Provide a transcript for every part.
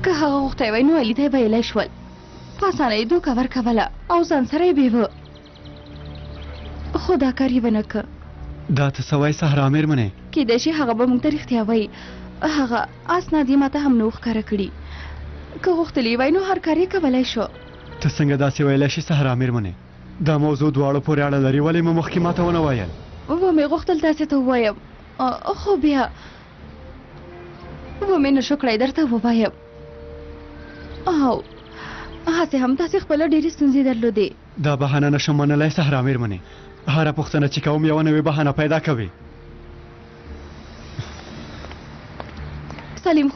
که هغه غوښتی وای نو علي ته یې ویلی شول په اسانه یې دوکه ورکوله او ځان سره یې بیوه خو دا کار یې ونه که دا ته څه وایې صحرا مېرمنې کیدای شي هغه به موږ ته رښتیا وایي هغه اس نادي ماته هم نه ښکاره کړي که غوښتلی وای نو هر کار یې کولی شو ته څنګه داسې ویلی شي صحرا مېرمنې دا موضوع دواړو پورې اړه لري ولې مو مخکې ماته ونه ویل ومې غوښتل تاسې ته ووایم خو بیا ومې نه شو کړی درته ووایم او هسې هم تاسې خپله ډېرې ستونزې درلودې دا بهانه نشم منلی صحرا مېرمنې هره پوښتنه چې کوم یوه نوې بهانه پیدا کوي سلیم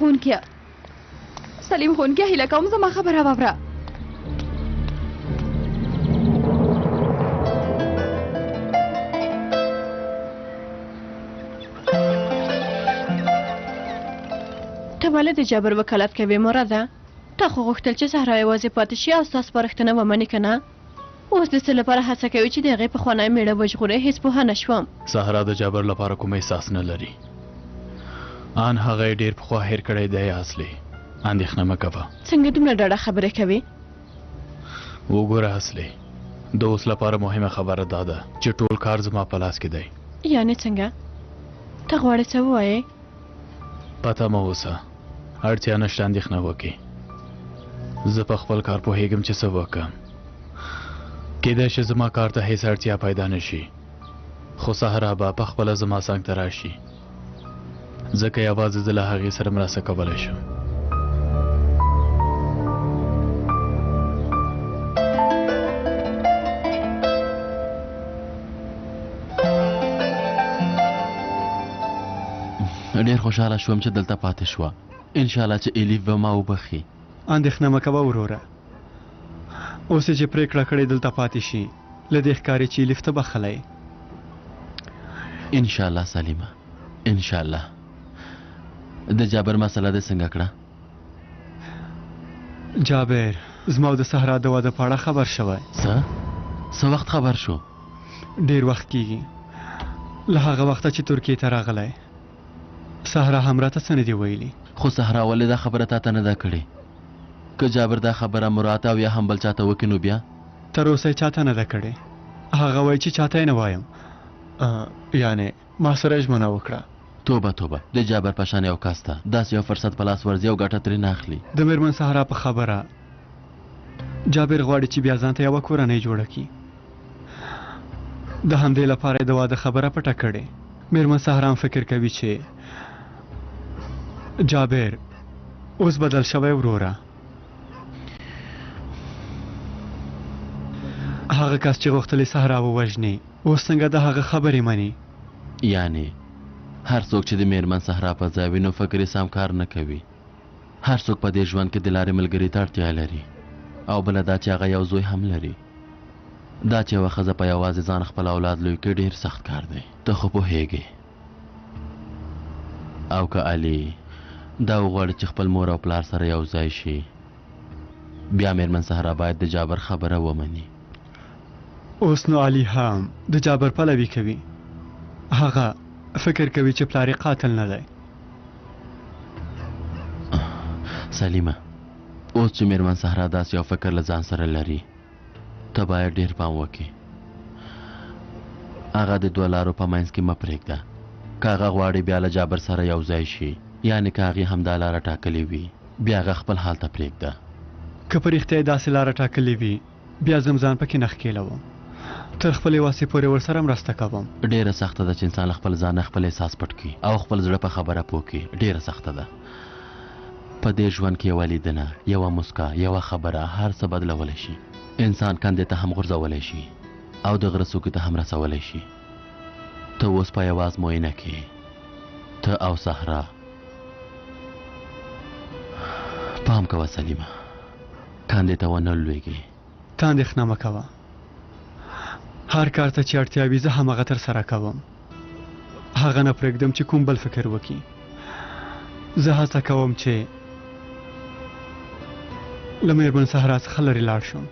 ښوونکیه هیله کوم زما خبره واوره ته ولې د جابر وکالت کوې مراده تا خو غوښتل چې زهرا یوازې پاتې شي او ستا سپارښتنه ومنې که نه اوس د څه لپاره هڅه کوي چې د هغې پخوانی مېړه وژغورې هېڅ پوهه نه شوم زهرا د جابر لپاره کوم احساس نه لري ان هغه یې ډېر پخوا هېر کړی دی اصلي اندېښنه مه کوه څنګه دومره ډاډه خبرې کوې وګوره اصلي د اوس لپاره مهمه خبره دا ده چې ټول کار زما په لاس کې دی یعنې څنګه ته غواړې څه ووایې پته مه اوسه اړتیا نشته اندېښنه وکړې زه په خپل کار پوهېږم چې څه وکړم کیدای شي زما کار ته هېڅ اړتیا پیدا نه شي خو سهرا به پخپله زما څنګ ته راشي ځکه یوازې زه له هغې سره مرسته کولی شم ډېر خوشحاله شوم چې دلته پاتې شوه انشاءالله چې الیف به ما وبخي اندېښنه مه کوه وروره اوس یې چې پرېکړه کړې دلته پاتې شي له دې ښکاري چې الیف ته بخلی انشاءالله سلیمه انشاءالله د جابر مسله دې څنګه کړه جابر زما او د صحرا د واده په اړه خبر شوی څه وخت خبر شو ډېر وخت کېږي له هغه وخته چې ترکیې ته راغلی صحرا هم راته څه نه دي ویلي خو صحرا ولې دا خبره تا ته نه ده کړې که جابر دا خبره مراد او یا هم بل چاته وکړي نو بیا تر اوسه یې چاته نه ده کړې هغه وایي چې چاته یې نه وایم یعنې ما سره یې ژمنه وکړه توبه د جابر په شان یو کس ته داسې یو فرصت په لاس ورځي او ګټه ترې نه اخلي د مېرمن صحرا په خبره جابر غواړي چې بیا ځان ته یوه کورنۍ جوړه کړي د همدې لپاره یې د واده خبره پټه کړې مېرمن صحرا هم فکر کوي چې جابر اوس بدل شوی وروره هغه کس چې غوښتلې صحرا ووژني اوس څنګه د هغه خبرې مني یعنې هر څوک چې د میرمن صحرا په ځای وي نو فکر یې سم کار نه کوي هر څوک په دې ژوند کې د لارې ملګري ته اړتیا لري او بله دا چې هغه یو زوی هم لري دا چې یوه ښځه په یوازې ځان خپل اولاد لوی کړي ډېر سخت کار دی ته خو پوهېږې او که علي دا وغواړي چې خپل مور او پلار سره یو ځای شي بیا میرمن صحرا باید د جابر خبره ومني اوس نو علي هم د جابر پلوي کوي هغه فکر کوي چې پلار یې قاتل نه دی سلیمه اوس چې میرمن صحرا داسې یو فکر له ځان سره لري ته باید ډېر پام وکړې هغه د دوه لارو په منځ کې مه پرېږده که هغه غواړي بیا له جابر سره یو ځای شي یعنې که هغې همدا لاره ټاکلې وي بیا هغه خپل حال ته پرېږده که په رښتیا یې داسې لاره ټاکلې وي بیا زه ځان پکې نه ښکېلوم تر خپلې واسې پورې ورسره مرسته کوم ډېره سخته ده چې انسان له خپل ځانه خپل احساس پټ کړي او خپل زړه په خبره پوه کړي ډېره سخته ده په دې ژوند کې یوه لیدنه یوه مسکا یوه خبره هر څه بدلولی شي انسان کندې ته هم غورځولی شي او د غره څوکې ته هم رسولی شي ته اوس په یواز معاینه کې ته او صحرا پام کوه سلیمه کاندې ته ونه لویږي ته اندېښنه مه کوه هر کار ته چې اړتیا وي زه همغه ترسره کوم هغه نه پرېږدم چې کوم بل فکر وکړي زه هڅه کوم چې له مېرمن صحرا څخه لرې لاړ شم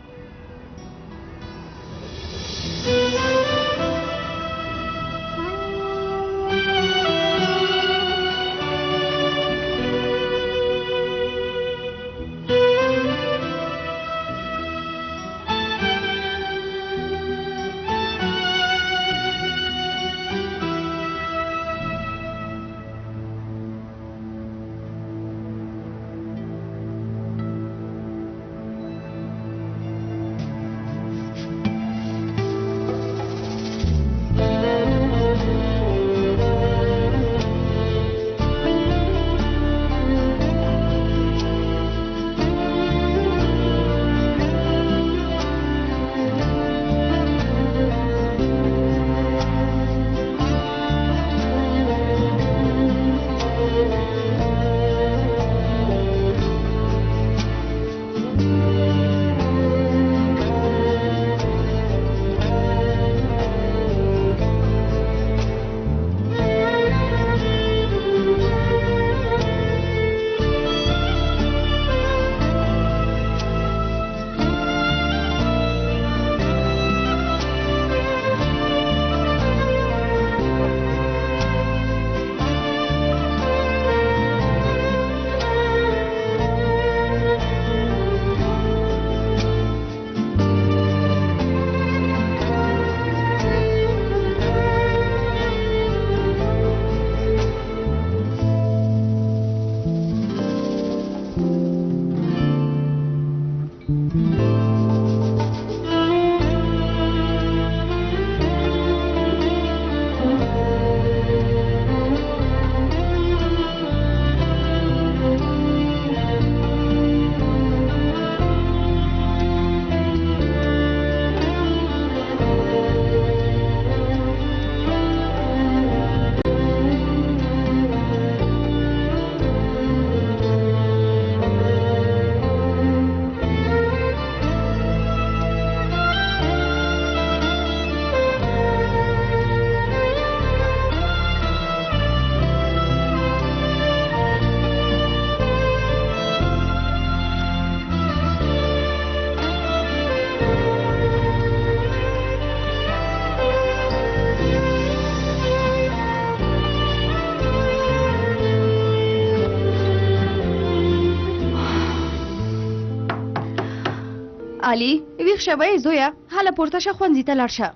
علي ویښ شه وی زویه هله پورته شه ښوونځي ته لاړ شه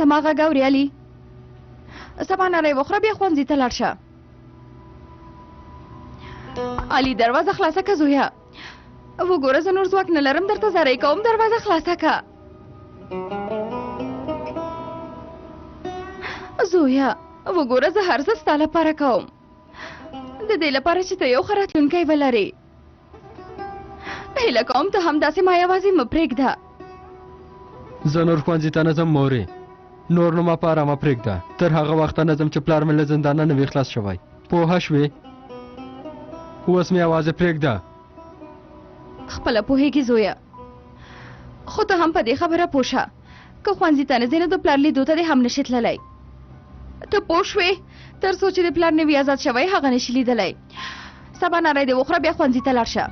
زما غږ اورې علي سبا نری وخوره بیا ښوونځي ته لاړ شه علي دروازه خلاصه که زویه وګوره زه نور ځواک نه لرم درته زارۍ کوم دروازه خلاصه که زویه وګوره زه هر څه ستا لپاره کوم د دې لپاره چې ته یو ښه راتلونکی ولرې هیله کوم ته همداسې ما یوازې مه پرېږده زه نور ښوونځي ته نه ځم مورې نور نو ما په ارامه پرېږده تر هغه وخته نه ځم چې پلار مې له زندانه نه وي خلاص شوی پوهه شوې اوس مې یوازې پرېږده خپله پوهېږي زویه خو ته هم په دې خبره پوه شه که ښوونځي ته نه ځې نو د پلار لیدو ته دې هم نشي تللی ته پوه شوې تر څو چې د پلار نوي آزاد شوی هغه نشي لیدلی سبا نری دې وخوره بیا ښوونځي ته لاړ شه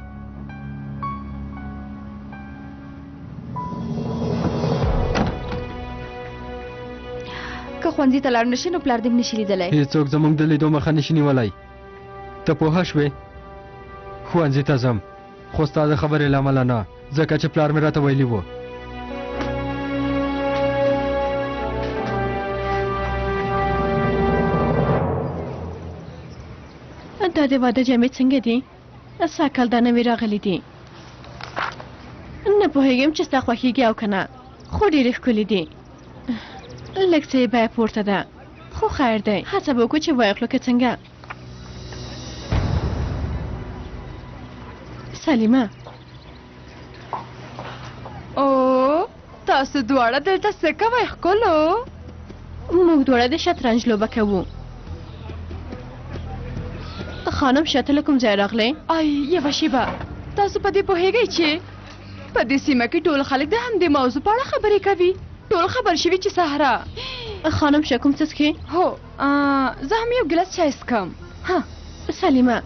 که ښوونځي ته لاړ نشي نو پلار دې هم نشي لیدلی هېڅوک زموږ د لیدو مخه نشي نیولی ته پوهه شوې ښوونځي ته ځم خو ستا د خبرې له امله نه ځکه چې پلار مې راته ویلي و دا د واده جامې څنګه دي ساکل دا نوې راغلي دي نه پوهېږم چې ستا خوښېږي او که نه خو ډېرې ښکلي دي لږ څه یې بیه پورته ده خو خیر دی هڅه به وکړو چې واخلو که څنګه سلیمه او تاسو دواړه دلته څه کوئ ښکلو موږ دواړه د شطرنج لوبه کوو خانم شاته له کوم ځای راغلی ای یوه شیبه تاسو په دې پوهېږئ چې په دې سیمه کې ټول خلک د همدې موضوع په اړه خبرې کوي ټول خبر شوي چې سهره خانم شه کوم څه څښې هو زه هم یو ګیلاس چای څښم ها سلیمه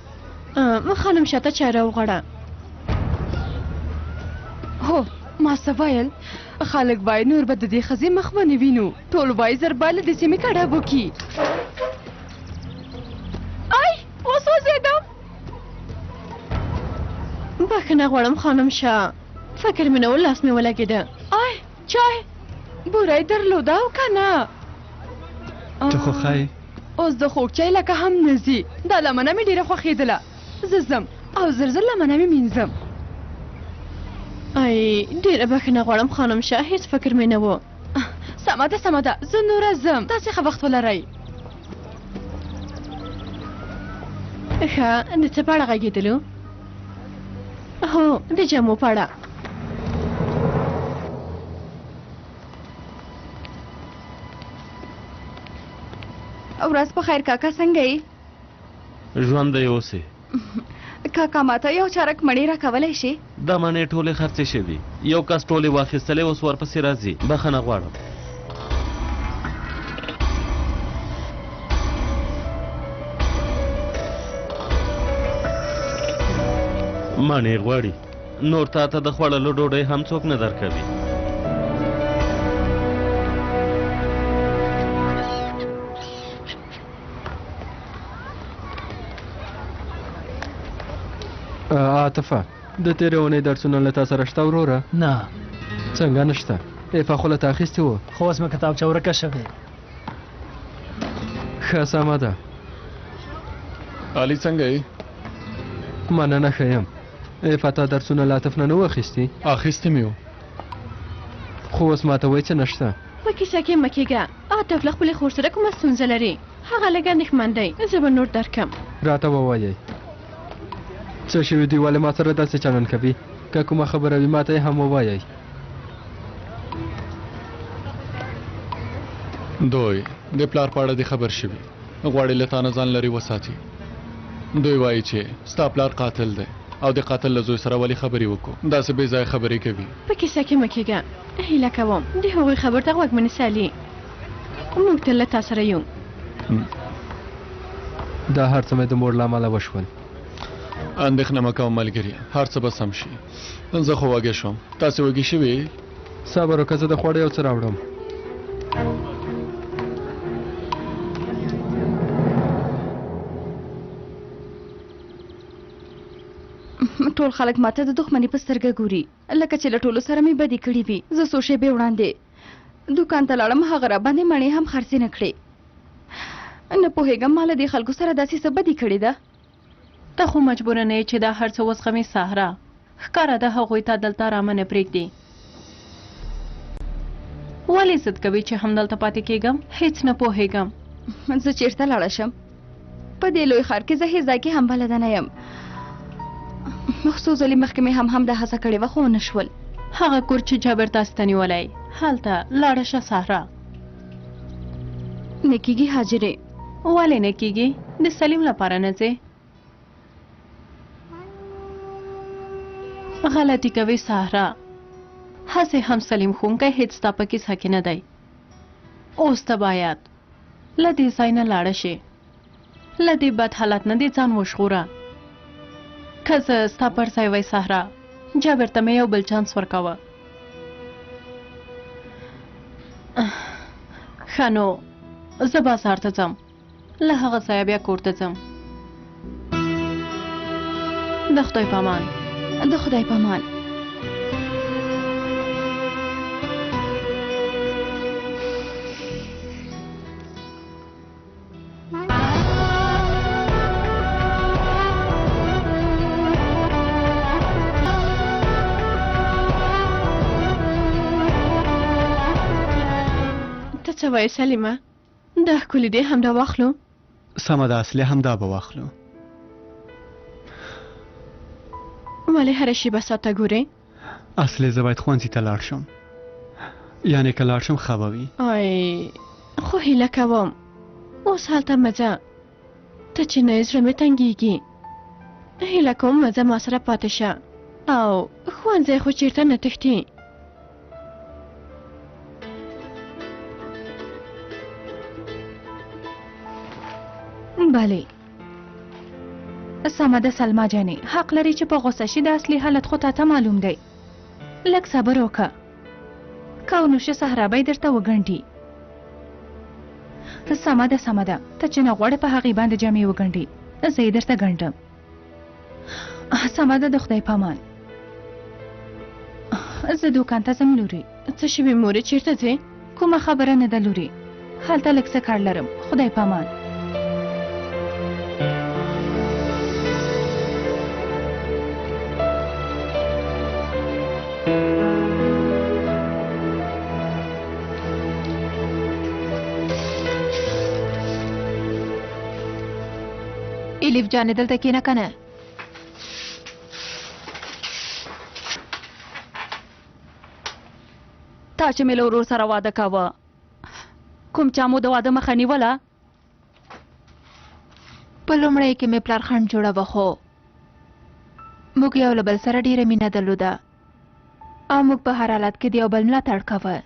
خانم شاته چای راوغواړه هو ما څه ویل خلک وایي نور به د دې ښځې مخ ونه وینو ټول وایي زر باید له دې سیمې کډه وکړي ای وسوځېدم بخښنه غواړم خانم شه فکر مې نه و لاس مې ولګېده ای چای بوری درلوده او که نه ته خو ښایې اوس د خوږ چای لکه هم نه ځي دا لمنه مې ډېره خوښېدله زه ځم او زر زر لمنه مې مینځم ای ډېره بخښنه غواړم خانم شه هېڅ فکر مې نه و سمه ده سمه ده زه نوره ځم تاسې ښه وخت ولرئ ښه د څه په اړه غږېدلو هو د جامو په اړه ورځ په خیر کاکا څنګه یې ژوندی اوسې کاکا ماته یو چارک مڼې راکولی شي دا مڼې ټولې خرڅې شوي یو کس ټولې واخیستلې اوس ورپسې راځي بخښنه غواړم مڼې غواړي نور تا ته د خوړلو ډوډۍ هم څوک نه درکوي عاطفه د تېرې اونۍ درسونه له تا سره شته وروره نه څنګه نشته ایفا خو له تا اخیستې وه خو اوس مې کتابچه ورکه شوې ښه سمه ده علي څنګه یې مننه ښه یم ایفا تا درسونه له عاطف نه نه واخیستي اخیستې مې و خو اوس ماته وایي څه نشته په کیسه کې مه کېږه عاطف له خپلې خور سره کومه ستونزه لري هغه لږ اندېښمن دی زه به نور درکم راته ووایئ څه شوي دوی ولې ما سره داسې چلند کوي که کومه خبره وي ماته یې هم ووایئ دوی د پلار په اړه دې خبر شوي غواړي له تا نه ځان لرې وساتي دوی وایي چې ستا پلار قاتل دی او د قاتل له زوی سره ولې خبرې وکړو داسې بې ځایه خبرې کوي په کیسه کې مه کېږه هیله کوم د هغوی خبر ته غوږ مه نیسه علي موږ تل له تا سره یو دا هر څه مې د مور له امله وشول اندېښنه مه کوه ملګري هر څه به سم شي زه خو وږی شوم تاسې وږي شوي صبر وکړه زه د خوړو یو څه راوړم ټول خلک ماته د دښمنۍ په سترګه ګوري لکه چې له ټولو سره مې بدي کړې وي. زه څو شېبې وړاندې دوکان ته لاړم، هغه را باندې مڼې هم خرڅې نه کړې. نه پوهېږم ما له دې خلکو سره داسې څه بدي کړې ده. ته خو مجبوره نه یې چې دا هر څه وزغمې سهرا. ښکاره ده هغوی ته دلته رامه نه پرېږدي. ولې ضد کوي چې همدلته پاتې کېږم؟ هېڅ نه پوهېږم. زه چېرته لاړه شم؟ په دې لوی ښار کې زه هېڅ ځای کې هم بلده نه یم. څو ځلې مخکې مې هم دا هڅه کړې وه خو ونه شول. هغه کور چې جابر تاسو ته نیولی هلته لاړه شه سهرا. نه کېږي حاجرې. ولې نه کېږي؟ د سلیم لپاره نه ځې؟ غلطي کوي سهرا. هسې هم سلیم ښوونکی هېڅ ستا په کیسه کې نه دی. اوس ته باید له دې ځای نه لاړه شې. له دې بد حالت نه دې ځان وژغوره. که زه ستا پر ځای وای سهرا، جابر ته مې یو بل چانس ورکوه. ښه نو زه بازار ته ځم، له هغه ځایه بیا کور ته ځم. د خدای په امان. د خدای په امان. ته څه وایې سلیمه؟ دا ښکلي دی همدا واخلو؟ سمه ده اصلي همدا به واخلو. ولې هره شیبه ساعت ته ګورې؟ اصلي زه باید ښوونځي ته لاړ شم، یعنې که لاړ شم ښه به وي. خو هیله کوم اوس هلته مه ځه. ته چې نه یې زړه مې تنګېږي. هیله کوم مه ځه ما سره پاتې شه. او ښوونځی خو چېرته نه تښتي. بله سمه ده سلما جانې، حق لري چې په غوسه شي. د اصلي حالت خو تاته معلوم دی. لږ صبر وکړه، که ونه شه صحرا به یې درته وګنډي. سمه ده سمه ده، ته چې نه غواړې په هغې باندې جامې وګنډي، زه یې درته ګنډم. سمه ده د خدای په امان. زه دوکان ته ځم لورې. څه شوي مورې چېرته ځې؟ کومه خبره نه ده لورې، هلته لږ څه کار لرم. خدای په امان. الیف جانې دلته کېنه کنه. تا چې مې له ورور سره واده کاوه، کوم چا مو د واده مخه نیوله؟ په لومړی کې مې پلار خنډ جوړوه، خو موږ یو له بل سره ډېره مینه درلوده او موږ په هر حالت کې د یو بل ملاتړ کوه.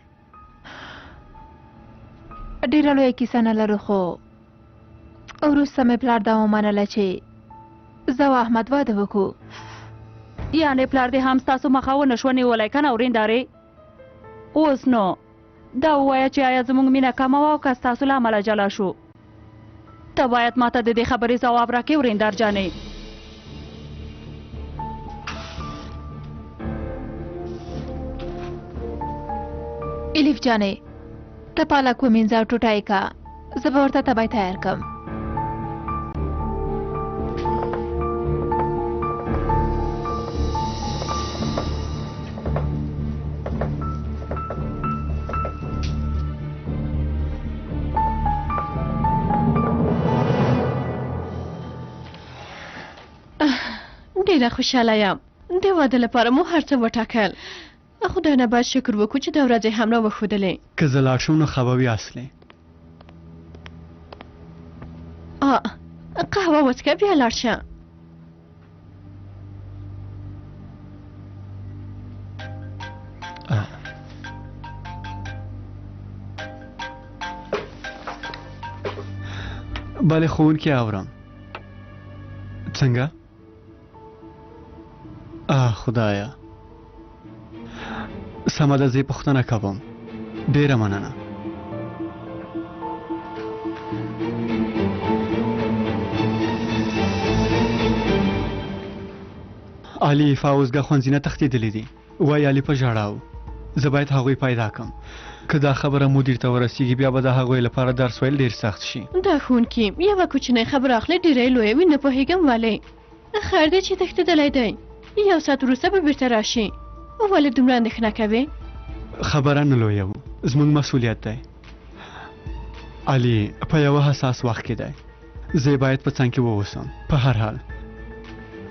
ډېره لویه کیسه نه لرو، خو وروسته مې پلار دا ومنله چې زه او احمد واده وکړو. یعنې پلار دې هم ستاسو مخه ونه شوه نیولی که نه ورېندارې؟ اوس نو دا ووایه چې آیا زموږ مینه کمه وه او که ستاسو له امله جلا شو؟ ته باید ماته د دې خبرې ځواب راکړې ورېندار جانې. الیف جانې ته پالک ومینځه او ټوټه یې که، زه به ورته تبی تیار کړم. ډېره خوشحاله یم. د واده لپاره مو هر څه وټاکل. خدای نه باید شکر وکړو چې دا ورځې هم راوښودلې. که زه لاړ شم نو ښه به وي اصلي. قهوه وڅښه بیا لاړ شه. بله ښوونکي اورم. څنګه؟ خدایا سمه ده، زه یې پوښتنه کوم. ډېره مننه. علي فاوزګه ښوونځي نه تښتېدلی دي وایي علي په ژړاو زه باید هغوی پیدا کړم که دا خبره مدیر ته ورسیږي بیا به د هغوی لپاره درس ویل ډېر سخت شي دا ښوونکي یوه کوچنۍ خبره اخلي ډېری لویه وي نه پوهېږم ولې خیر دی چې تښتېدلی دی 1 ساعت وروسته به بیرته راشي ولې دومره اندېښنه کوې خبره نه لویه و زموږ مسؤلیت دی علي په یوه حساس وخت کې دی زه یې باید په څنګ کې واوسم په هر حال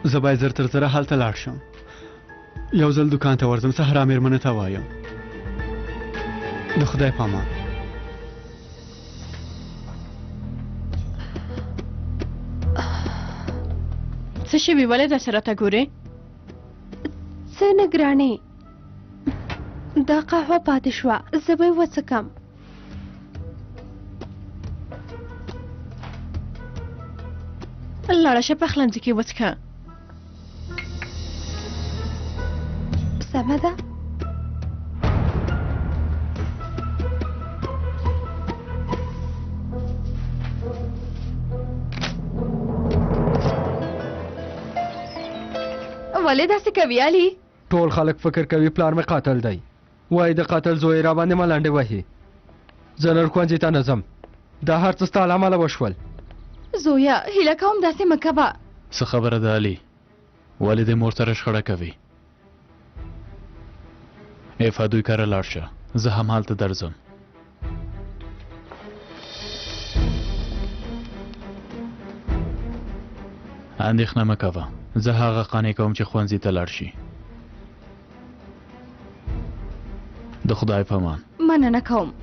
زه باید زر تر زره هلته لاړ شم یو ځل دوکان ته ورځم سهرا مېرمنې ته وایم د خدای په امان څه شوي ولې داسې راته ګورې څه نه ګرانې دا قهوه پاتې شوه زه به یې وڅښم لاړه شه پخلنځي کې وڅښه سمه ده ولې داسې کوي علي ټول خلک فکر کوي پلار مې قاتل دی وایي د قاتل زوی را باندې ملنډې وهي زه نور ښوونځي ته نه ځم دا هر څه ستا له امله وشول زویا هیله کوم داسې مه کوه څه خبره ده علي ولې دې مور سره شخړه کوي ایفا دوی کره لاړ شه زه هم هلته درځم اندېښنه مه کوه زه هغه قانع کوم چې ښوونځي ته لاړ شي د خدای په امان مننه کوم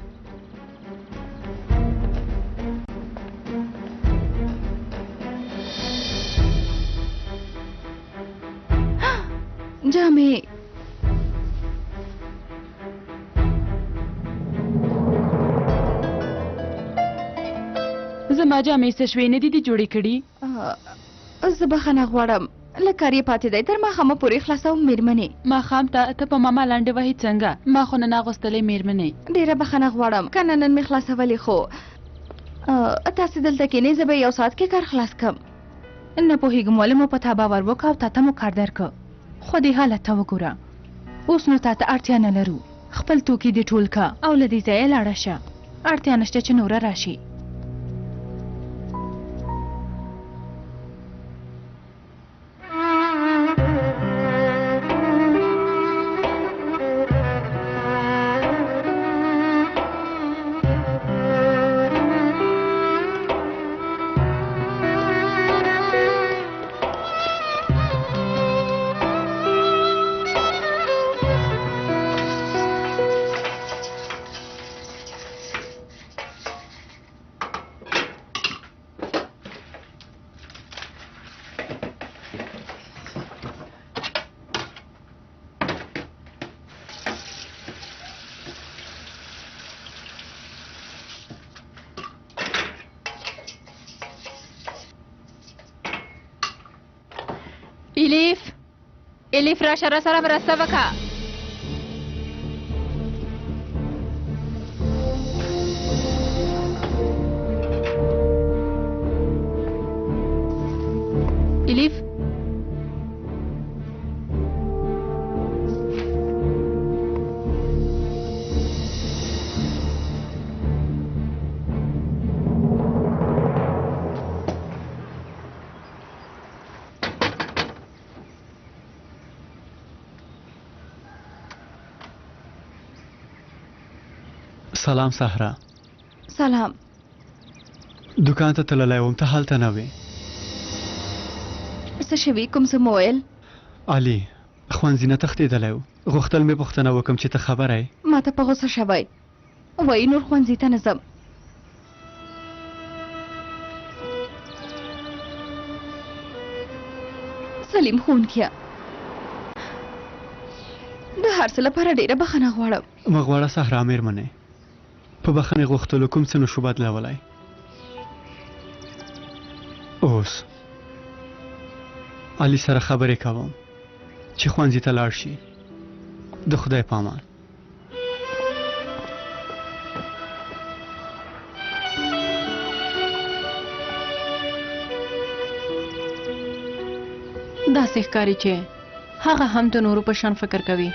جامې زما جامې څه شوې نه دي دې جوړې کړي زه بخښنه غواړم لږ کار یې پاتې دی تر ماښامه پورې خلاصوم مېرمنې ماښام ته په ماما لنډې وهي څنګه ما خو نن اغوستلې مېرمنې ډېره بخښنه غواړم که نه نن مې خلاصولې خو تاسې دلته کښېنئ زه به 1 ساعت کې کار خلاص کړم نه پوهېږم ولې مو په تا باور وکړه او تا ته مو کار درکړه خو دې حالت ته وګوره اوس نو تا ته اړتیا نه لرو خپل توکي دې ټول که او له دې ځایه لاړه شه اړتیا نشته چې نوره راشي الیف راشه را سره مرسته وکړه الیف سلام سهرا سلام دوکان ته تللی وم ته هلته نه وې څه شوي کوم څه مو ویل علي ښوونځي نه تښتېدلی و غوښتل مې پوښتنه وکړم چې ته خبره یې ما ته په غوسه شوی وایي نور ښوونځي ته نه ځم سلیم ښوونکیه د هر څه لپاره ډېره بخښنه غواړم مه غواړه سهرا مېرمنې په بخښنې غوښتلو کوم څه نشو بدلولی اوس علي سره خبرې کوم چې ښوونځي ته لاړ شي د خدای په امان داسې ښکاري چې هغه هم د نورو په شان فکر کوي.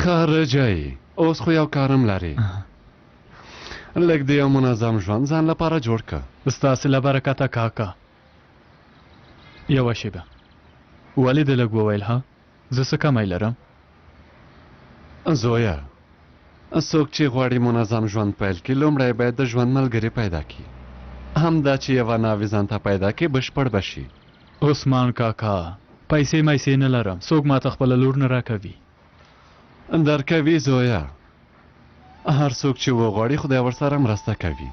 خارجای اوس خو یو کارم لري لږ د یو منظم ژوند ځان لپاره جوړ که. ستاسې له برکته کاکا. یوه شیبه ولې دې لږ وویل ها؟ زه څه کمی لرم؟ زویا څوک چې غواړي منظم ژوند پیل کړي لومړی باید د ژوند ملګري پیدا کړي. همدا چې یوه ناوې ځان ته پیدا کړي بشپړ به شي. عثمان کاکا پیسې میسې نه لرم، څوک ماته خپله لور نه راکوي. درکوي زویا، هر څوک چې وغواړي خدای ورسره مرسته کوي.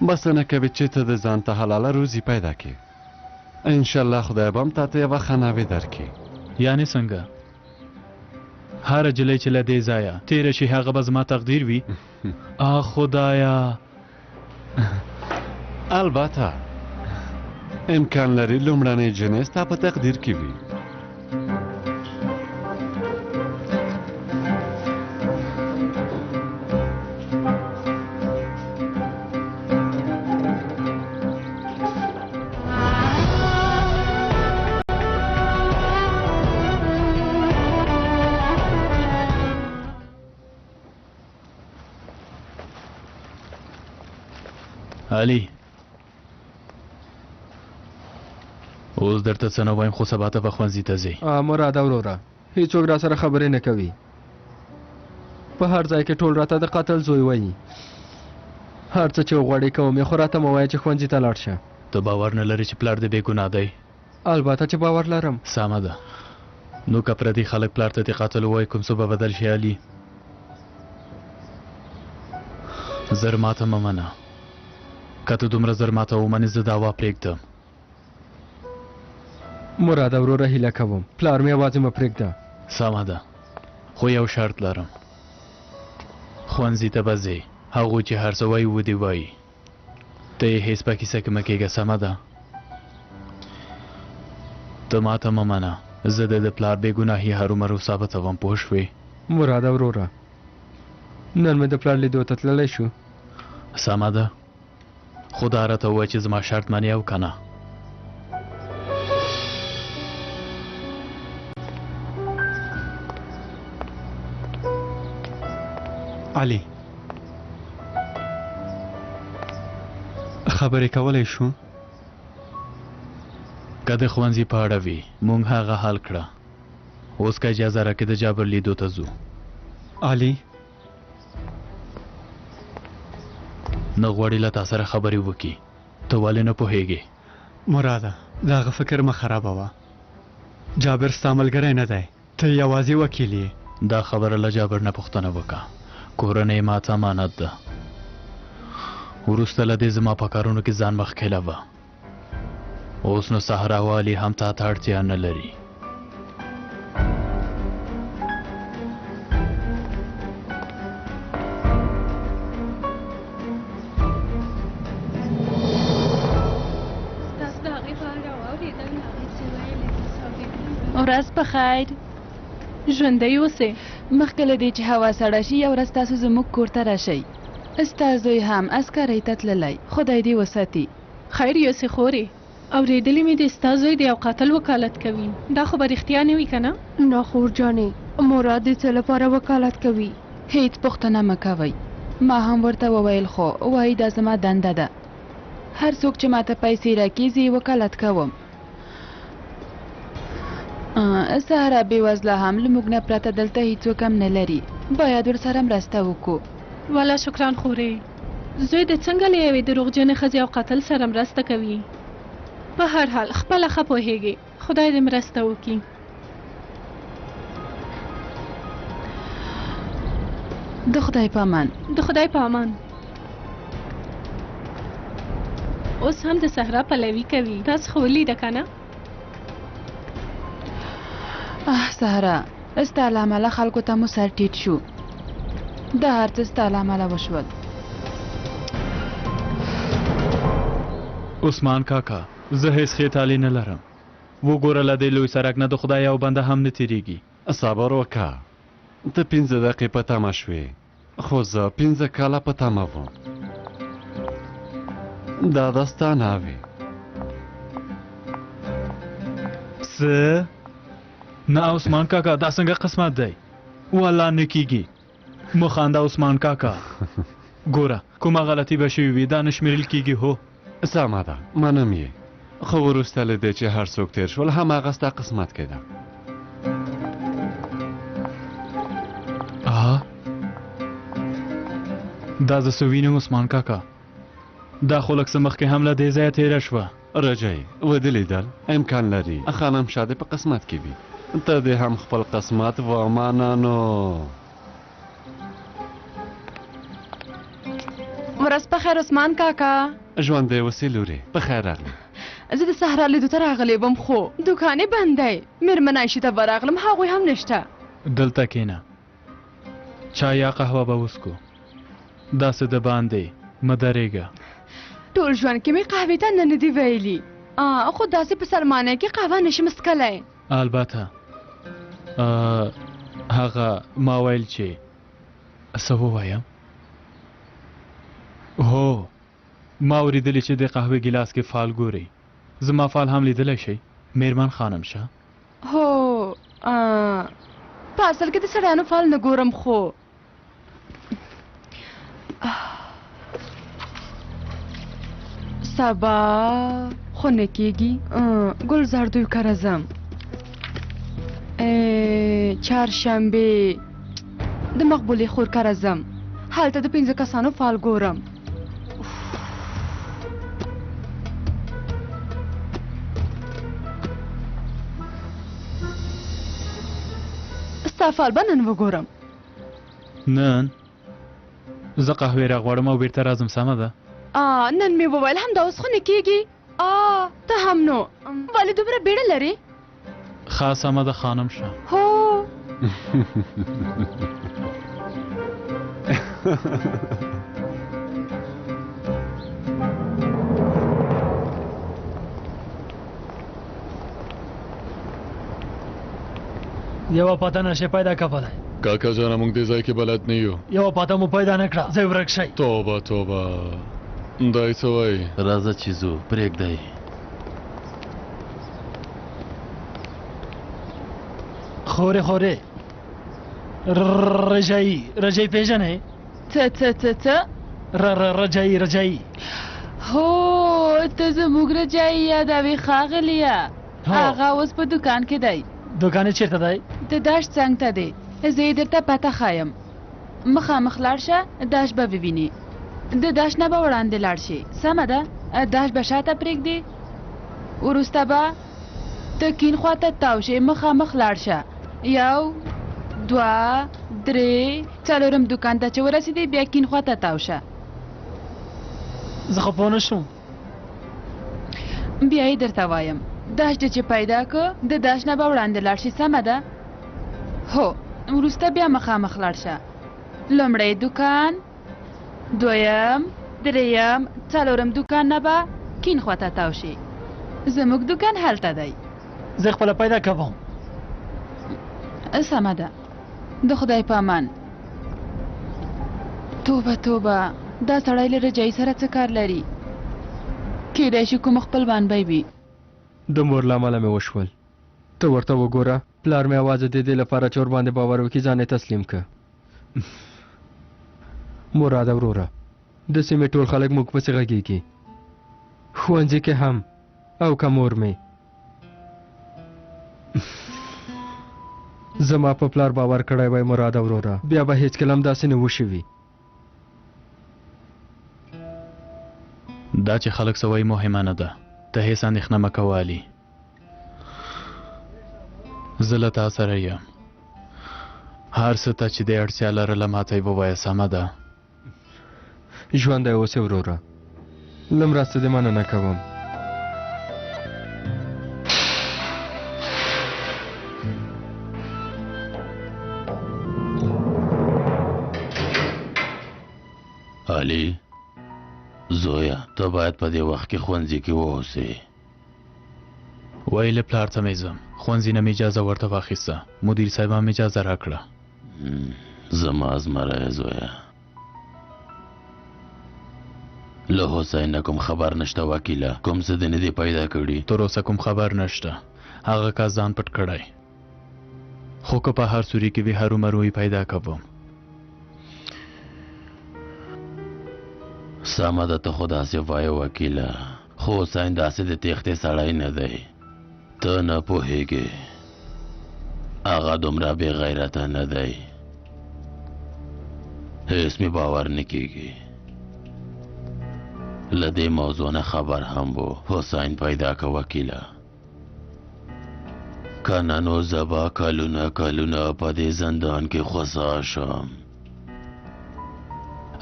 بسنه کوي چې ته د ځان ته حلاله روزي پیدا کړي. انشاءالله خدای به هم تا ته یوه ښه ناوې درکړي. یعنې څنګه؟ هره جلۍ چې له دې ځایه تېره شي هغه به زما تقدیر وي؟ خدایا. البته امکان لري لومړنۍ جنۍ ستا په تقدیر کې وي. علي اوس درته څه نه وایم خو سبا ته به ښوونځي ته ځې. مراده وروره، هیڅوک را سره خبرې نه کوي. په هر ځای کې ټول راته د قاتل زوی وایي. هر څه چې وغواړې کوم یې، خو راته مه وایه چې ښوونځي ته لاړ شه. ته باور نه لرې چې پلار دې بې ګناه دی؟ البته چې باور لرم. سمه ده، نو که پردي خلک پلار ته د قاتل ووایي کوم څه به بدل شي علي؟ زر ماته مه منه، که ته دومره زر ماته ومنې زه دعوا پرېږدم. مراده وروره هیله کوم پلار مې یوازې مه پرېږده. سمه ده، خو یو شرط لرم. ښوونځي ته به ځې، هغوی چې هر څه وایي ودې وایي، ته یې هېڅ په کیسه کې مه کېږه. سمه ده؟ ته ماته مه منه، زه د پلار بې ګناهي هرومرو ثابتوم. پوه شوې؟ مراده وروره نن مې د پلار لیدو ته تللی شو. سمه ده، خو دا راته ووایه چې زما شرط منې او که نه. علي خبرې کولی شو؟ که د ښوونځي په اړه وي موږ هغه حل کړه. اوس که اجازه راکړې د جابر لیدو ته ځو. علي نه غواړي له تا سره خبرې وکړي، ته ولې نه پوهېږې؟ مراده د هغه فکر مه خرابوه. جابر ستا ملګری نه دی، ته یوازې وکیل یې. دا خبره له جابر نه پوښتنه وکړه. کورنۍ ماته امانت ده. وروسته له دې زما په کارونو کې ځان مخکېلوه. اوس نو صحرا والي هم تا ته اړتیا نه لري. ورځ په خیر. ژوندی اوسې. مخکې له دې چې هوا سړه شي یو ورځ تاسو زموږ کور ته راشئ. ستا زوی هم عسکرۍ ته تللی، خدای دې وساتي. خیر یوسې خورې، اورېدلې مې د ستا زوی د یو قاتل وکالت کوي. دا خو به رښتیا نه وي که نه؟ نه خور جانې، مراد د څه لپاره وکالت کوي؟ هیڅ پوښتنه مه کوئ. ما هم ورته وویل خو وایي دا زما دنده ده. هر څوک چې ماته پیسې راکړي زه یې وکالت کوم. سهرا بېوزله هم له موږ نه پرته دلته هیڅوک هم نه لري، باید ورسره مرسته وکړو. والا شکران خورې. زوی د څنګه له یوې دروغجنې ښځې او قاتل سره مرسته کوي؟ په هر حال خپله ښه پوهېږي، خدای دې مرسته وکړي. د خدای په امان. د خدای په امان. اوس هم د صحرا پلوي کوي. تاسو خو ولیده که نه؟ سهرا ستا له امله خلکو ته مو سر ټیټ شو. دا هر څه ستا له امله وشول. عثمان کاکا زه هیڅ خیطالي نه لرم. وګوره له دې لوی سړک نه د خدای یو بنده هم نه تیریږي. صبر وکړه، ته 15 دقیقې په تمه شوې، خو زه 15 کاله په تمه وم. دا دستا ناوې څه نه عثمان کاکا، دا څنګه قسمت دی؟ والله نه کیږي. مه خانده عثمان کاکا. ګوره کومه غلطي به شوې وي دا نه شمیرل کیږي. هو سمه ده، منم یې، خو وروسته له دې چې هر څوک تیر شول هماغه ستا قسمت کې ده. دا زه څه وینم عثمان کاکا، دا خو لږ څه مخکې هم له دې ځایه تېره شوه. رجای ودې لیدل امکان لري خانم شاده په قسمت کې وي. ته دې هم خپل قسمت ومانانو. ورځ په خیر عثمان کاکا. ژوند دې وسې لورې، په خیر راغلی. زه د صحرا لیدو ته راغلی وم خو دوکان یې بند دی. مېرمن عایشې ته به راغلم، هغوی هم نشته. دلته کښېنه، چای یا قهوه به وڅکو. داسې د باندې مه درېږه. ټول ژوند کې مې قهوې ته نه دي ویلي، خو داسې په سلمانیه کې قهوه نشم څښلی. البته هغه ما ویل چې څه ووایم. هو ما اورېدلي چې د قهوې ګیلاس کې فال ګورئ. زما فال هم لیدلی شئ میرمن خانم شه. هو په اصل کې د سړیانو فال نه ګورم، خو سبا خو نه کېږي. ګلزار دوی کره ځم. چهارشنبې د مقبولې خور کره ځم، هلته د 15 کسانو فال ګورم. ستا فال به نن وګورم. نن زه قهوې راغواړم او بیرته راځم. سمه ده؟ نن مې وویل همدا اوس خو نه کېږي. ته هم نو ولې دومره بیړه لرې؟ ښه سمه ده خانم شه. هو یوه پته نشي پیدا کولی. کاکا جانه موږ دې ځای کې بلد نه یو. یوه پته مو پیدا نه کړه، ځای ورک شئ. توبه توبه، دای څه وایي؟ راځه چې ځو، پرېږدئ. خورې خورې رجایي پېژنې؟ څه رجایي. هو ته زموږ رجایي یادوې ښاغلیه. هغه اوس په دوکان کې دی. دوکان یې چېرته دی؟ د داش څنګ ته دی. زه یې درته پته ښایم. مخامخ لاړ شه، داش به ووینې. د داش نه به وړاندې لاړ شي. سمه ده؟ داش به شاته پرېږدې، وروسته به ته کیڼ خواته تاو شې، مخامخ لاړ شه. 1 2 3 څلورم دوکان ته چې ورسېدې بیا کیڼ خواته تاو شه. زه خو پوه نه شوم. بیا یې درته وایم. داش دې چې پیدا که د داش نه به وړاندې لاړ شي. سمه ده؟ هو وروسته بیا مخامخ لاړ شه. لومړی دوکان، دویم، دریم، څلورم دوکان نه به کیڼ خواته تاو شي. زموږ دوکان هلته دی. زه خپله پیدا کوم. سمه ده، د خدای په امان. توبه دا سړی له رجایي سره څه کار لري؟ کیدای شي کوم خپلوان به وي. د مور له امله مې وشول. ته ورته وګوره، پلار مې یوازې د دې لپاره چې ورباندې باور وکړي ځان یې تسلیم که. مراده وروره، د سیمې ټول خلک موږ پسې غږېږي، ښوونځي کې هم او که مور مې. زما په پلار باور کړی وای مراده وروره، بیا به هیڅکله هم داسې نه وشوي. دا چې خلک څه وایي مهمه نه ده. ته هیڅ اندېښنه مه کوه علي، زه له تا سره یم. هر څه ته چې دې اړتیا لرله ماته یې ووایه. سمه ده؟ ژوندی اوسې وروره، له مرستې دې مننه کوم. علي زویا، ته باید په دې وخت کې ښوونځي کې واوسې. وایي له پلار ته مې ځم ښوونځي نه مې اجازه ورته واخیسته مدیر صاحب هم اجازه راکړه زما زمری زویه له حسین نه کوم خبر نشته وکیله کوم څه دې نه دی پیدا کړي تر اوسه کوم خبر نشته هغه کا ځان پټ کړی خو که په هر سوري کې وي هرومرو یې پیدا کوم سمه ده ته خو داسې وایې وکیله خو حسین داسې د تېښتې سړی نه دی ته نه پوهېږې هغه دومره بې غیرته نه دی هېڅ مې باور نه کېږي له دې موضوع نه خبر هم و حسین پیدا که وکیله که نه نو زه به کلونه کلونه په دې زندان کې خوسا شم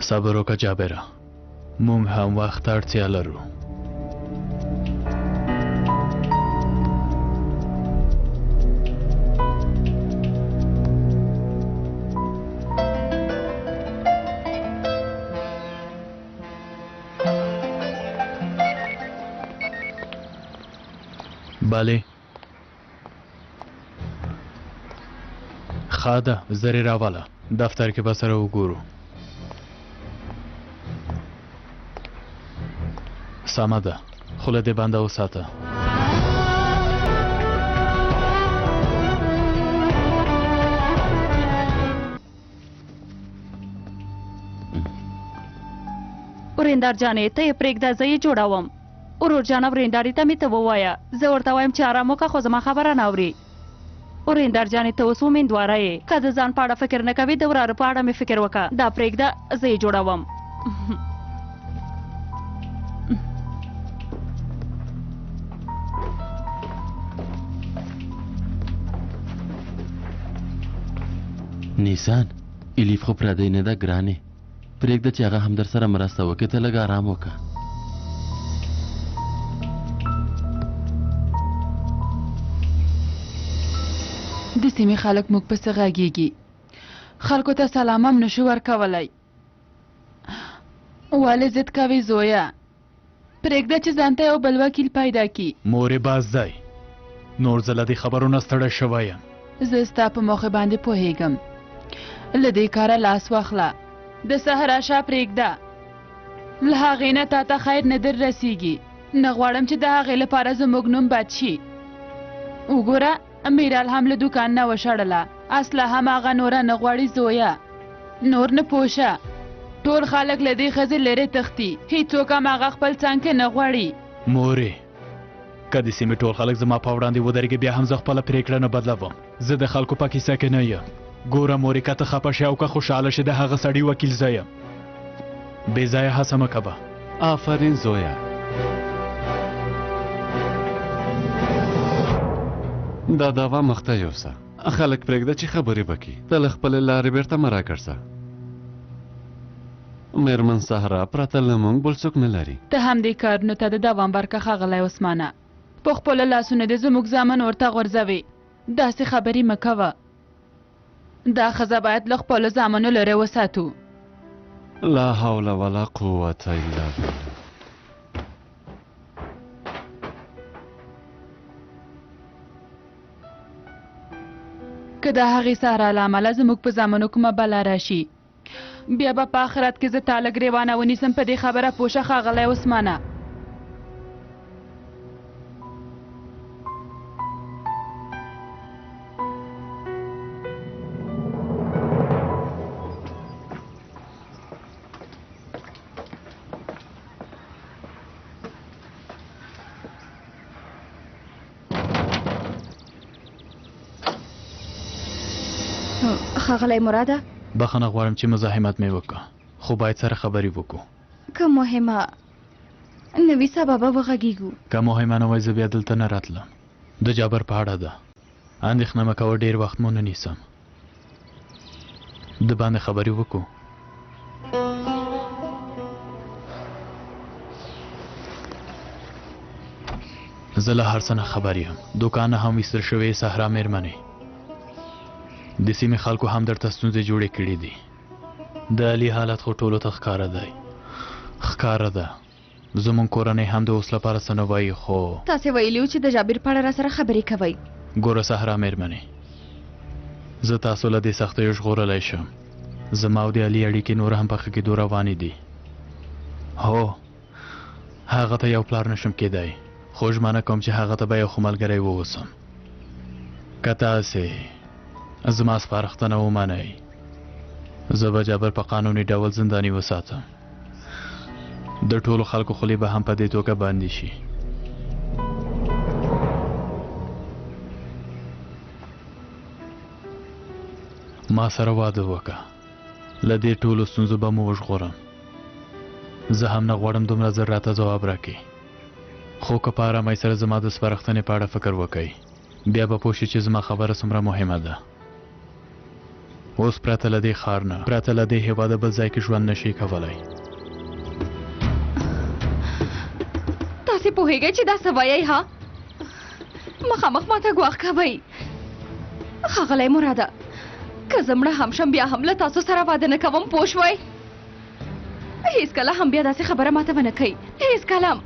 صبر وکړه جابره مونږ هم وخت ته اړتیا لرو بله ښه ده زر یې راوله دفتر کې به سره وګورو سمه ده خوله دې بنده وساته ورېندار جانې ته یې پرېږده زه یې جوړوم ورور جانه ورېندارې ته مې ته ووایه زه ورته وایم چې ارام وکړه خو زما خبره نه اوري ورېندار جانې ته اوس امیندواره یې که د ځان په اړه فکر نه کوې د وراره په اړه مې فکر وکړه دا پرېږده زه یې جوړوم نیسان الیف خو پردی نه ده ګرانې پرېږده چې هغه هم در سره مرسته وکړي ته لږ ارام وکړه د سیمې خلک موږ پسې غږیږي خلکو ته سلام هم نشو ورکولی ولې ضد کوې زویه پرېږده چې ځان ته یو بل وکیل پیدا کړي مورې باز دی نور زه له دې خبرو نه ستړی شوی یم زه ستا په موخې باندې پوهېږم له دې کاره لاس واخله د سهار شا پرېږده له هغې نه تا ته خیر نه در رسیږي نه غواړم چې د هغې لپاره زموږ نوم بد شي وګوره میرال هم له دوکان نه وشړله اصله هم هغه نوره نه غواړي زویه نور نه پوشه ټول خلک له دې ښځې لرې تښتي هېڅوک هم هغه خپل څنګ کې نه غواړي مورې که د سیمې ټول خلک زما په وړاندې ودرېږي بیا هم زه خپله پرېکړه نه بدلوم زه د خلکو په کیسه کې نه یم ګوره مورې که ته خفه شې او که خوشحاله شې د هغه سړي وکیل زه یم بې ځایه هڅه مه کوه آفرین زویا دا دعوا مخته یوسه خلک پرېږده چې خبرې وکړي ته له خپلې لارې بېرته مه راګرځه میرمن سهرا پرته له موږ بل څوک نه لري ته همدې کارونو ته د دوام برکه ښاغلی عثمانه په خپلو لاسونو دې زموږ زامن ورته غورځوي داسې خبرې مه کوه دا ښځه باید له خپلو زامنو لرې وساتو لا حول ولا قوة الا بالله که د هغې سهرا له امله زموږ په زامنو کومه بلا راشي بیا به په آخرت کې زه تا له ګرېوانه ونیسم په دې خبره پوه شه ښاغلی عثمانه ښاغلی مراده بخښنه غواړم چې مزاحمت مې وکړه خو باید سره خبرې وکړو که مهمه نه وي سبا به وغږیږو که مهمه نه وای زه بیا دلته نه راتلم د جابر په اړه ده اندېښنه مه کوه ډېر وخت مو نه نیسم د باندې خبرې وکړو زه له هر څه نه خبر یم دوکانه هم ویستل شوې صحرا مېرمنې د سیمې خلکو هم درته ستونزې جوړې کړې دي د علي حالت خو ټولو ته ښکاره دی ښکاره ده زمون کورنۍ هم د اوس لپاره څه نه وایي خو تاسې ویلي وو چې د جابر په اړه راسره خبرې کوئ. ګوره صحرا مېرمنې، زه تاسو له دې سختیو ژغورلی شم. زما او د علي اړیکې نور هم په ښه کېدو روانې دي. هو هغه ته یو پلار نشم کېدی، خو ژمنه کوم چې هغه ته به یو ښه ملګری واوسم. که تاسې زما سپارښتنه ومنئ، زه به جابر په قانوني ډول زنداني وساتم. د ټولو خلکو خولې به هم په دې توګه باندې شي. ما سره واده وکړه، له دې ټولو ستونزو به مو وژغورم. زه هم نه غواړم دومره زر راته ځواب راکړي، خو که په ارامۍ سره زما د سپارښتنې په اړه فکر وکئ، بیا به پوه شئ چې زما خبره څومره مهمه ده. اوس پرته له دې ښار نه، پرته له دې هېواده بل ځای کې ژوند نشئ کولی. تاسې پوهېږئ چې دا څه وایئ؟ ها، مخامخ ماته ګواښ کوئ. ښاغلی مراده، که زه مړه هم شم بیا هم له تاسو سره واده نه کوم، پوه شوئ؟ هېڅکله هم بیا داسې خبره ماته ونه کوئ، هېڅکله هم.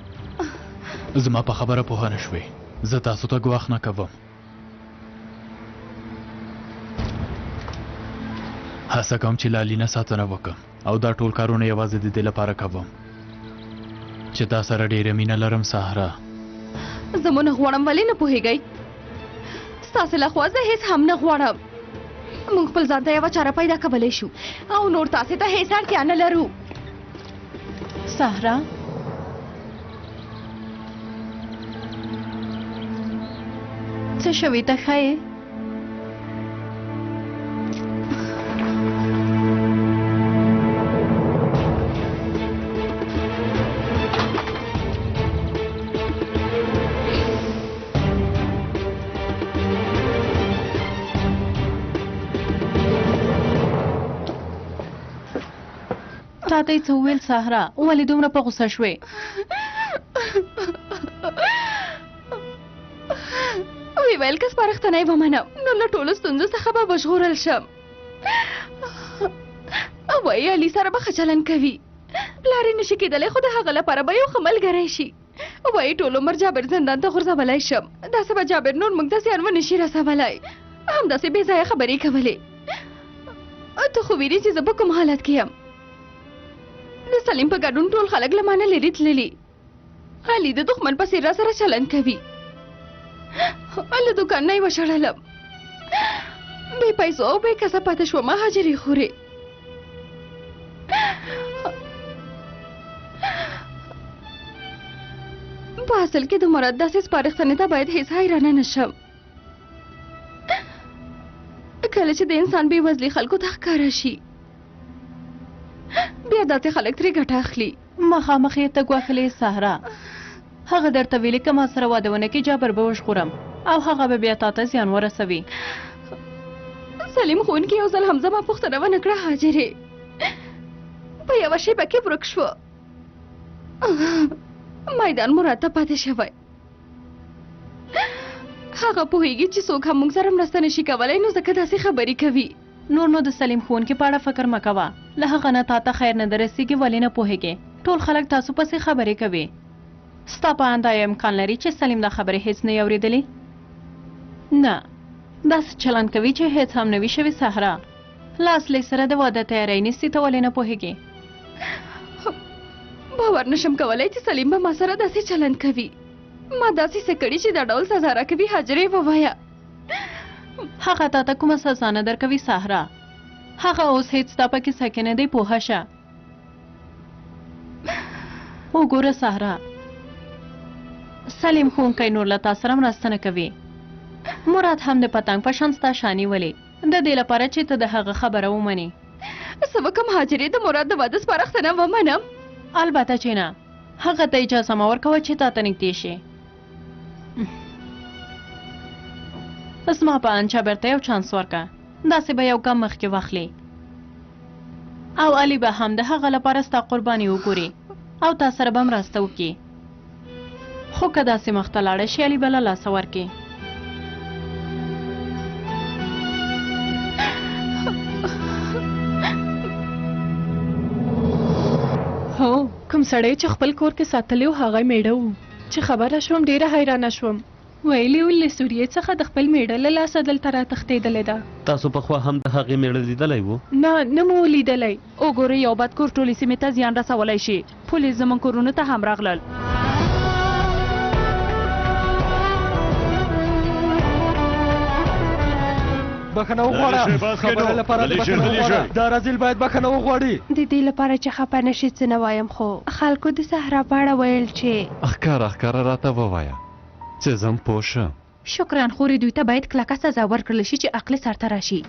زما په خبره پوه نه شوې، زه تاسو ته ګواښ نه کوم. هڅه کوم چې له علي نه ساتنه وکړم او دا ټول کارونه یوازې د دې لپاره کوم چې تا سره ډېره مینه لرم. صحرا، زه مو نه غواړم، ولې نه پوهېږئ؟ ستاسې له خوا زه هېڅ هم نه غواړم. موږ خپل ځان ته یوه چاره پیدا کولی شو او نور تاسې ته هېڅ اړتیا نه لرو. صحرا، څه شوي ته ښایې؟ تا ته یې څه وویل صحرا؟ ولې دومره په غوسه شوې؟ وی ویل که سپارښتنه یې ومنم نو له ټولو ستونزو څخه به وژغورل شم. وایي علي سره به ښه چلند کوي، پلار یې نشي کېدلی خو د هغه لپاره به یو ښه ملګری شي. وایي ټول عمر جابر زندان ته غورځولی شم، داسې به جابر نور موږ ته زیان ونه شي رسولی. همداسې بې ځایه خبرې کولې. ته خو وینې چې زه په کوم حالت کې یم. د سلیم په ګډون ټول خلک له مانه لرې تللي. علي د دښمن په څېر راسره چلند کوي. له دوکان نه یې وشړلم، بې پیسو او بې کسه پاتې شومه، حاجرې خورې. په اصل کې د مراد داسې سپارښتنې ته باید هېڅ حیرانه نه شم. کله چې د انسان بې وزلي خلکو ته ښکاره شي بیا داسې خلک ترې ګټه اخلي. مخامخ یې ته ګواښلې صحرا. هغه درته ویلي که ما سره واده ونه کړي جابر به وژغورم او هغه به بیا تا ته زیان ورسوي. سلیم ښوونکي یو ځل هم زما پوښتنه ونه کړه حاجرې. په یوه شیبه کې ورک شو. میدان مراد ته پاتې شوی. هغه پوهېږي چې څوک هم موږ سره مرسته نشي کولی، نو ځکه داسې خبرې کوي. نور نو د سلیم ښوونکي په اړه فکر مه کوه، له هغه نه تا ته خیر نه درسیږي. ولې نه پوهېږې؟ ټول خلک تاسو پسې خبرې کوي. ستا په اند آیا امکان لري چې سلیم دا خبرې هېڅ نه اورېدلې؟ نه، داسې چلند کوي چې هېڅ هم نه وي شوي. صحرا، له اصلي سره د واده تیاری نیسي، ته ولې نه پوهېږې؟ باور نشم کولی چې سلیم به ما سره داسې چلند کوي. ما داسې څه کړي چې دا ډول سزا راکوي. حاجرې ووایه. هغه تا ته کومه سزا نه درکوي صحرا. هغه اوس هېڅ ستا په کیسه کې نه دی، پوهه شه. وګوره صحرا، سلیم ښوونکی نور له تا سره مرسته نه کوي. مراد هم د پتنګ په شان ستا شا نیولې د دې لپاره چې ته د هغه خبره ومنې. څه وکړم حاجرې؟ د مراد د واده سپارښتنه ومنم؟ البته چې نه. هغه ته اجازه مه ورکوه چې تا ته نږدې شي. زما په اند جابر ته یو چانس ورکړه، داسې به یو ګام مخکې واخلي او علي به هم د هغه لپاره ستا قرباني وګوري او تا سره به مرسته وکړي. خو که داسې مخته لاړه شي علي به له لاسه ورکړي. هو، کوم سړی چې خپل کور کې ساتلی و هغه میړه و چې خبره شوم ډیره حیرانه شوم ویلي و له سوریې څخه د خپل میړه له لاسه دلته راتښتېدلې ده تاسو پخوا هم د هغې میړه لیدلی و نه مو لیدلی وګورئ یو بدکور ټولې سیمې ته زیان رسولی شي پولیس زموږ کورونو ته هم راغلل بخښنه وغواړه خبره لپاره دې بخښنه وغواړه دا رازیل باید بخښنه وغواړي د دې لپاره چې خفه نشي څه نه وایم خو خلکو د صحرا په اړه ویل چې ښکاره راته ووایه چې زم پوه شم شکران خوري دوی ته باید کلکه سزا ورکړل شي چې عقل سرته راشي